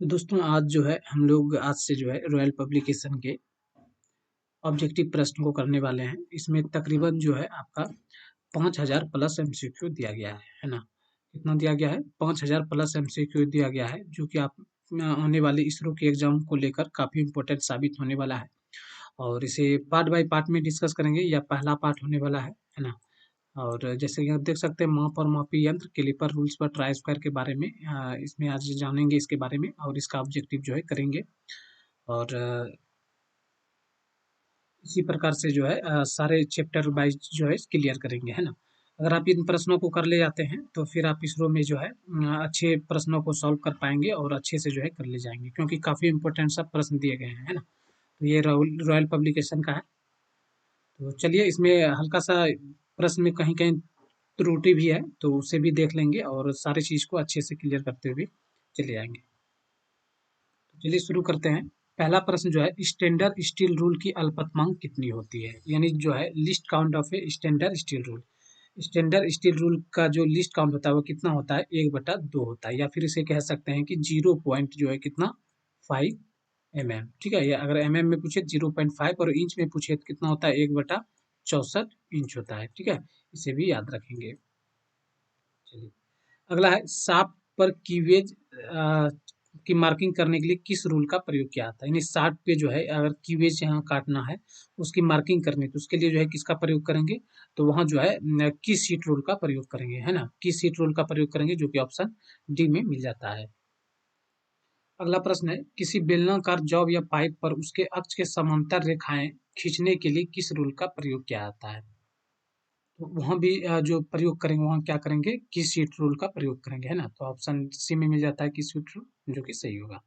तो दोस्तों आज जो है हम लोग आज से जो है रॉयल पब्लिकेशन के ऑब्जेक्टिव प्रश्न को करने वाले हैं। इसमें तकरीबन जो है आपका 5000 प्लस एमसीक्यू दिया गया है ना? कितना दिया गया है? 5000 प्लस एमसीक्यू दिया गया है, जो कि आप आने वाले इसरो के एग्जाम को लेकर काफ़ी इम्पोर्टेंट साबित होने वाला है। और इसे पार्ट बाय पार्ट में डिस्कस करेंगे या पहला पार्ट होने वाला है ना? और जैसे कि आप देख सकते हैं माप और मापी यंत्र, कैलिपर, रूल्स पर ट्राई स्क्वायर के बारे में इसमें आज जानेंगे इसके बारे में और इसका ऑब्जेक्टिव जो है करेंगे। और इसी प्रकार से जो है सारे चैप्टर वाइज जो है क्लियर करेंगे, है ना? अगर आप इन प्रश्नों को कर ले जाते हैं तो फिर आप इसरो में जो है अच्छे प्रश्नों को सॉल्व कर पाएंगे और अच्छे से जो है कर ले जाएंगे, क्योंकि काफ़ी इंपॉर्टेंट सब प्रश्न दिए गए हैं, है ना? तो ये रॉयल पब्लिकेशन का है। तो चलिए इसमें हल्का सा प्रश्न में कहीं कहीं त्रुटि भी है, तो उसे भी देख लेंगे और सारी चीज़ को अच्छे से क्लियर करते हुए चले जाएंगे। तो चलिए शुरू करते हैं। पहला प्रश्न जो है स्टैंडर्ड स्टील रूल की अल्पतमांक कितनी होती है? यानी जो है list count of a standard steel rule. Standard steel rule का जो लिस्ट काउंट होता है वो कितना होता है? 1/2 होता है, या फिर इसे कह सकते हैं कि 0 पॉइंट जो है कितना 5 mm। ठीक है, या अगर में पूछे 0.5 और इंच में पूछे तो कितना होता है? 1/64 इंच होता है। ठीक है, इसे भी याद रखेंगे। चलिए अगला है शार्प पर कीवेज की मार्किंग करने के लिए किस रूल का प्रयोग किया जाता है? यानी शार्प पे जो है अगर कीवेज यहाँ काटना है, उसकी मार्किंग करनी है, तो उसके लिए जो है किसका प्रयोग करेंगे? तो वहाँ जो है की सीट रूल का प्रयोग करेंगे, है ना? की सीट रूल का प्रयोग करेंगे, जो कि ऑप्शन डी में मिल जाता है। अगला प्रश्न है किसी बेलनाकार जॉब या पाइप पर उसके अक्ष के समांतर रेखाएं खींचने के लिए किस रूल का प्रयोग किया जाता है? तो वहाँ भी जो प्रयोग करेंगे वहाँ क्या करेंगे? की सीट रूल का प्रयोग करेंगे, है ना? तो ऑप्शन सी में मिल जाता है की सीट रूल, जो कि सही होगा।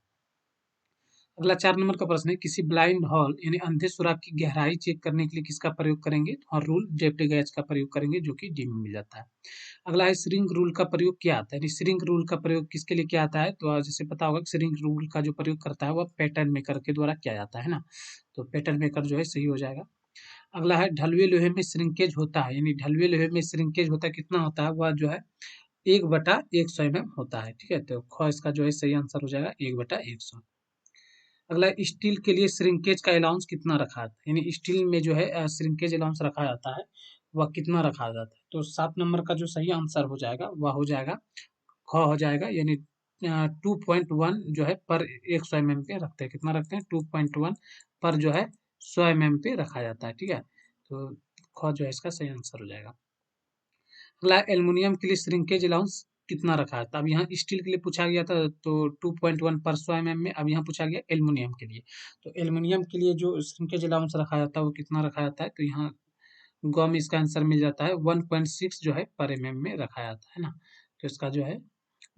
अगला 4 नंबर का प्रश्न है किसी ब्लाइंड हॉल यानी अंधे सुराख की गहराई चेक करने के लिए किसका प्रयोग करेंगे? और रूल डेप्थ गैज का प्रयोग करेंगे, जो कि डी में मिल जाता है। अगला है श्रिंक रूल का प्रयोग क्या आता है? यानी श्रिंक रूल का प्रयोग किसके लिए किया आता है? तो जैसे पता होगा कि श्रिंक रूल का जो प्रयोग करता है वह पैटर्न मेकर के द्वारा किया जाता है ना? तो पैटर्न मेकर जो है सही हो जाएगा। अगला है ढलुए लोहे में श्रिंकेज होता है, यानी ढलुए लोहे में श्रिंकेज होता है कितना होता है? वह जो है 1/100 mm होता है। ठीक है, तो ख इसका जो है सही आंसर हो जाएगा 1/100। अगला स्टील के लिए श्रिंकेज का अलाउंस कितना रखा जाता है? यानी स्टील में जो है श्रिंकेज अलाउंस रखा जाता है, वह कितना रखा जाता है? तो 7 नंबर का जो सही आंसर हो जाएगा वह हो जाएगा ख हो जाएगा, यानी 2.1 जो है पर 100 mm पे रखते हैं। कितना रखते हैं? 2.1 पर जो है 100 mm पे रखा जाता है। ठीक है, तो ख जो है इसका सही आंसर हो जाएगा। अगला एल्युमिनियम के लिए श्रिंकेज अलाउंस कितना रखा है? तो अब यहाँ स्टील के लिए पूछा गया था तो 2.1 पर 100 mm में, अब यहाँ पूछा गया एल्युमिनियम के लिए। तो एल्युमिनियम के लिए जो श्रिंकेज अलाउंस रखा जाता है वो कितना रखा जाता है? तो यहाँ ग में इसका आंसर मिल जाता है 1.6 जो है पर mm में रखा जाता है ना? तो इसका जो है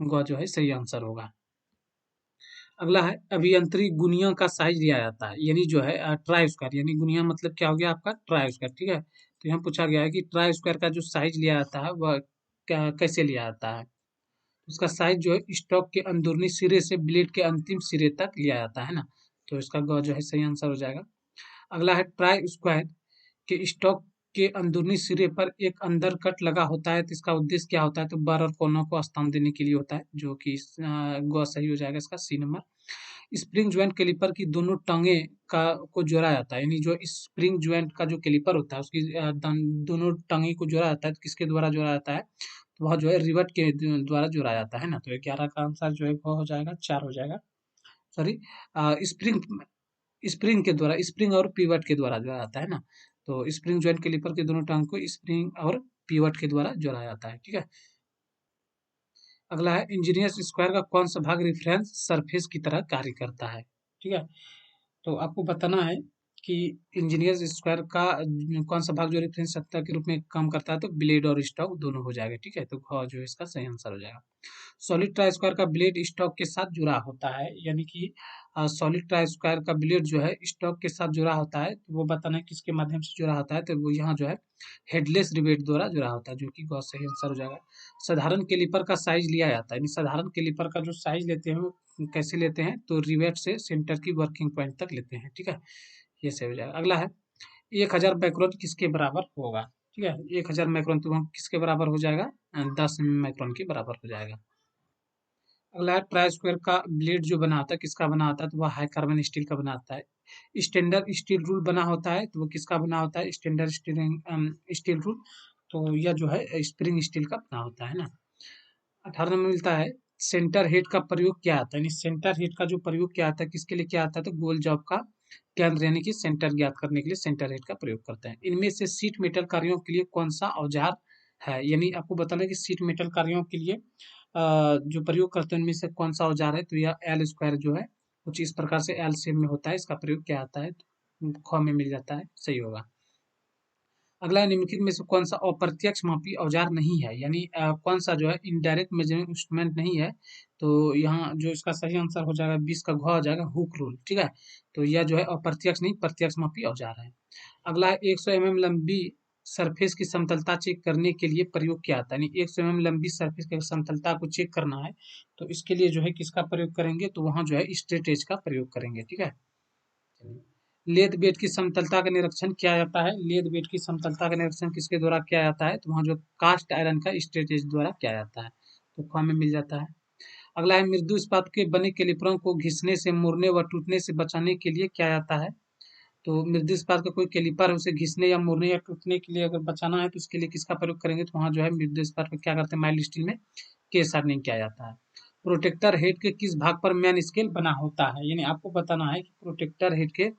ग जो है सही आंसर होगा। अगला है अभियंत्रिक गुनिया का साइज लिया जाता है, यानी जो है ट्राई स्क्वायर, यानी गुनिया मतलब क्या हो गया आपका? Try square. ठीक है, तो यहाँ पूछा गया है कि ट्राई स्क्वायर का जो साइज लिया जाता है वह कैसे लिया जाता है? उसका साइज जो है स्टॉक के अंदरूनी सिरे से ब्लेड के अंतिम सिरे तक लिया जाता है ना? तो इसका ग जो है सही आंसर हो जाएगा। अगला है ट्राई स्क्वायर के स्टॉक के अंदरूनी सिरे पर एक अंदर कट लगा होता है, तो इसका उद्देश्य क्या होता है? तो बर और कोनों को स्थान देने के लिए होता है, जो कि ग सही हो जाएगा इसका C number. Spring joint caliper की दोनों टांगे का को जोड़ा जाता है, यानी जो स्प्रिंग ज्वाइंट का जो कैलिपर होता है उसकी दोनों टांगे को जोड़ा जाता है, तो किसके द्वारा जोड़ा जाता है? तो वह जो है रिवेट के द्वारा जोड़ा जाता है ना? तो 11 का आंसर जो है वो हो जाएगा 4 हो जाएगा। सॉरी, स्प्रिंग स्प्रिंग के द्वारा, स्प्रिंग और पिवट के द्वारा जोड़ा जाता है ना? तो स्प्रिंग ज्वाइंट कैलिपर के दोनों टांग को स्प्रिंग और पिवट के द्वारा जोड़ा जाता है। ठीक है, अगला है इंजीनियर्स स्क्वायर का कौन सा भाग रेफरेंस सरफेस की तरह कार्य करता है? ठीक है, तो आपको बताना है कि इंजीनियर्स स्क्वायर का कौन सा भाग जो रेफरेंस सत्ता के रूप में काम करता है? तो ब्लेड और स्टॉक दोनों हो जाएगा। ठीक है, तो ख जो है इसका सही आंसर हो जाएगा। सॉलिड ट्राई स्क्वायर का ब्लेड स्टॉक के साथ जुड़ा होता है, यानी कि सॉलिड ट्राई स्क्वायर का ब्लेड जो है स्टॉक के साथ जुड़ा होता है, तो वो बताना है किसके माध्यम से जुड़ा होता है? तो वो यहाँ जो है हेडलेस रिवेट द्वारा जुड़ा होता है, जो कि ग सही आंसर हो जाएगा। साधारण कैलिपर का साइज लिया जाता है, यानी साधारण कैलिपर का जो साइज लेते हैं वो कैसे लेते हैं? तो रिवेट से सेंटर की वर्किंग पॉइंट तक लेते हैं। ठीक है, ये सही हो जाएगा। अगला है 1000 माइक्रोन किसके बराबर होगा? ठीक है, 1000 माइक्रोन तो वहाँ किसके बराबर हो जाएगा? 10 माइक्रोन के बराबर हो जाएगा। अगला है ट्राई स्क्वायर का ब्लेड जो बना होता है किसका बना होता है, तो वह हाई कार्बन स्टील का बना होता है। स्टैंडर्ड स्टील रूल बना होता है तो वो किसका बना होता है, स्टैंडर्ड स्टील रूल, तो यह जो है स्प्रिंग स्टील का बना होता है ना। 18 में मिलता है सेंटर हेड का प्रयोग क्या आता है, यानी सेंटर हेड का जो प्रयोग क्या आता है, किसके लिए क्या आता है, तो गोल जॉब का केंद्र यानी कि सेंटर ज्ञात करने के लिए सेंटर हेड का प्रयोग करते हैं। इनमें से सीट मेटल कार्यों के लिए कौन सा औजार है, यानी आपको बताना है कि सीट मेटल कार्यों के लिए जो प्रयोग करते हैं उनमें से कौन सा औजार है, तो यह एल स्क्वायर जो है कुछ इस प्रकार से एल शेप में होता है, इसका प्रयोग क्या आता है, तो ख में मिल जाता है, सही होगा। अगला है निम्नलिखित में से कौन सा अप्रत्यक्ष मापी औजार नहीं है, यानी कौन सा जो है इनडायरेक्ट मेजरिंग इंस्ट्रूमेंट नहीं है, तो यहाँ जो इसका सही आंसर हो जाएगा 20 का घ हो जाएगा हुक रूल, ठीक है। तो यह जो है अप्रत्यक्ष नहीं प्रत्यक्ष मापी औजार है। अगला है 100 mm लंबी सरफेस की समतलता चेक करने के लिए प्रयोग किया आता है, यानी 100 mm लंबी सरफेस की समतलता को चेक करना है तो इसके लिए जो है किसका प्रयोग करेंगे, तो वहाँ जो है स्ट्रेट एज का प्रयोग करेंगे, ठीक है। लेद बेड की समतलता का निरीक्षण किया जाता है, लेद बेड की समतलता का निरीक्षण किसके द्वारा किया जाता है, तो वहाँ जो कास्ट आयरन का स्ट्रेटेज द्वारा किया जाता है, तो ख में मिल जाता है। अगला है मृदु इस्पात के बने कैलिपरों को घिसने से, मुड़ने व टूटने से बचाने के लिए क्या जाता है, तो मृदु इस्पात का कोई कैलिपर है उसे घिसने या मुड़ने या टूटने के लिए अगर बचाना है तो उसके लिए किसका प्रयोग करेंगे, तो वहाँ जो है मृदु इस्पात का क्या करते हैं, माइल्ड स्टील में केस हार्डनिंग किया जाता है। प्रोटेक्टर हेड के किस भाग पर मैन स्केल बना होता है, यानी आपको बताना है कि प्रोटेक्टर हेड के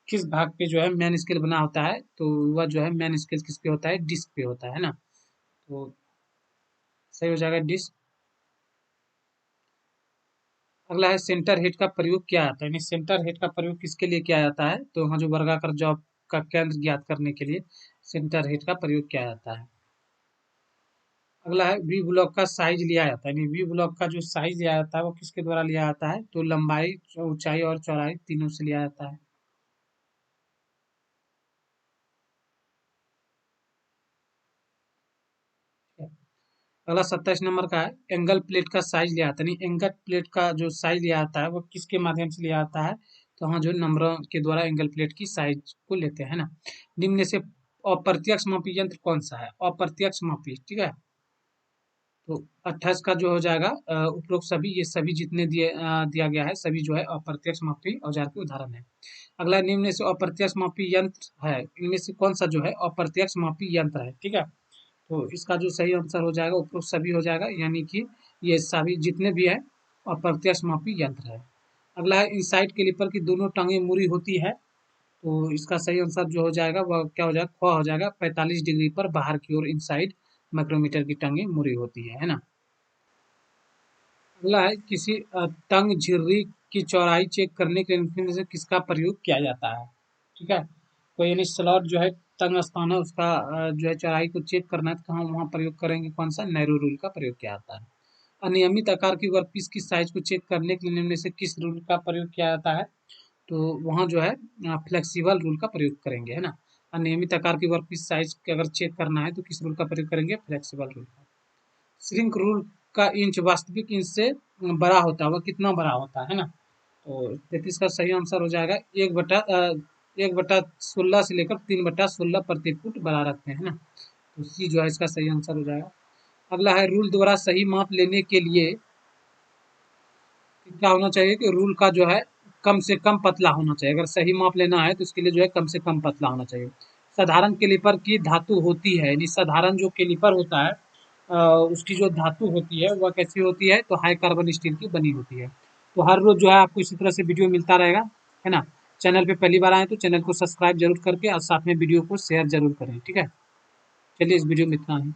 किस भाग पे जो है मैन स्केल बना होता है, तो वह जो है मैन स्केल किस पे होता है, डिस्क पे होता है ना, तो सही हो जाएगा डिस्क। अगला है सेंटर हेड का प्रयोग क्या आता है, यानी सेंटर हेड का प्रयोग किसके लिए किया जाता है, तो वहाँ जो वर्गाकार जॉब का केंद्र ज्ञात करने के लिए सेंटर हेड का प्रयोग किया जाता है। अगला है वी ब्लॉक का साइज लिया जाता है, यानी वी ब्लॉक का जो साइज लिया जाता है वो किसके द्वारा लिया जाता है, तो लंबाई ऊंचाई और चौड़ाई तीनों से लिया जाता है। अगला 27 नंबर का है एंगल प्लेट का साइज लिया आता है, नहीं एंगल प्लेट का जो साइज लिया आता है वो किसके माध्यम से लिया आता है, तो हाँ जो नंबरों के द्वारा एंगल प्लेट की साइज को लेते हैं ना। निम्न में से अप्रत्यक्ष मापी यंत्र कौन सा है, अप्रत्यक्ष मापी, ठीक है। तो 28 का जो हो जाएगा उपरोक्त सभी, ये सभी जितने दिया गया है सभी जो है अप्रत्यक्ष मापी औजार के उदाहरण है। अगला निम्न में से अप्रत्यक्ष मापी यंत्र है, इनमें से कौन सा जो है अप्रत्यक्ष मापी यंत्र है, ठीक है। तो इसका जो सही आंसर हो जाएगा उपरोक्त सभी हो जाएगा, यानी कि ये सभी जितने भी है अप्रत्यक्ष मापी यंत्र है। अगला है इनसाइड कैलिपर की दोनों टांगें मुड़ी होती है, तो इसका सही आंसर जो हो जाएगा वह क्या हो जाएगा, ख हो जाएगा 45 डिग्री पर बाहर की ओर इनसाइड माइक्रोमीटर की टांगें मुड़ी होती है ना। अगला है किसी तंग झिर्री की चौड़ाई चेक करने के लिए से किसका प्रयोग किया जाता है, ठीक है। कोई यानी स्लॉट जो है तंग स्थान है उसका जो है चौड़ाई को चेक करना है तो हम वहाँ प्रयोग करेंगे कौन सा, नैरो रूल का प्रयोग किया जाता है। अनियमित आकार की वर्कपीस की साइज को चेक करने के लिए निम्न में से किस रूल का प्रयोग किया जाता है, तो वहाँ जो है फ्लेक्सिबल रूल का प्रयोग करेंगे, है ना। अनियमित आकार की वर्कपीस साइज के अगर चेक करना है तो किस रूल का प्रयोग करेंगे, फ्लेक्सिबल रूल का। श्रिंक रूल का इंच वास्तविक इंच से बड़ा होता है, वह कितना बड़ा होता है ना, तो 33 का सही आंसर हो जाएगा 1/16 से लेकर 3/16 प्रति फुट बड़ा रखते हैं ना, तो सी जो है इसका सही आंसर हो जाएगा। अगला है रूल द्वारा सही माप लेने के लिए क्या होना चाहिए, कि रूल का जो है कम से कम पतला होना चाहिए, अगर सही माप लेना है तो इसके लिए जो है कम से कम पतला होना चाहिए। साधारण कैलिपर की धातु होती है, यानी साधारण जो कैलिपर होता है उसकी जो धातु होती है वह कैसी होती है, तो हाई कार्बन स्टील की बनी होती है। तो हर रोज जो है आपको इसी तरह से वीडियो मिलता रहेगा, है ना। चैनल पे पहली बार आए तो चैनल को सब्सक्राइब जरूर करके और साथ में वीडियो को शेयर जरूर करें, ठीक है। चलिए इस वीडियो में इतना ही।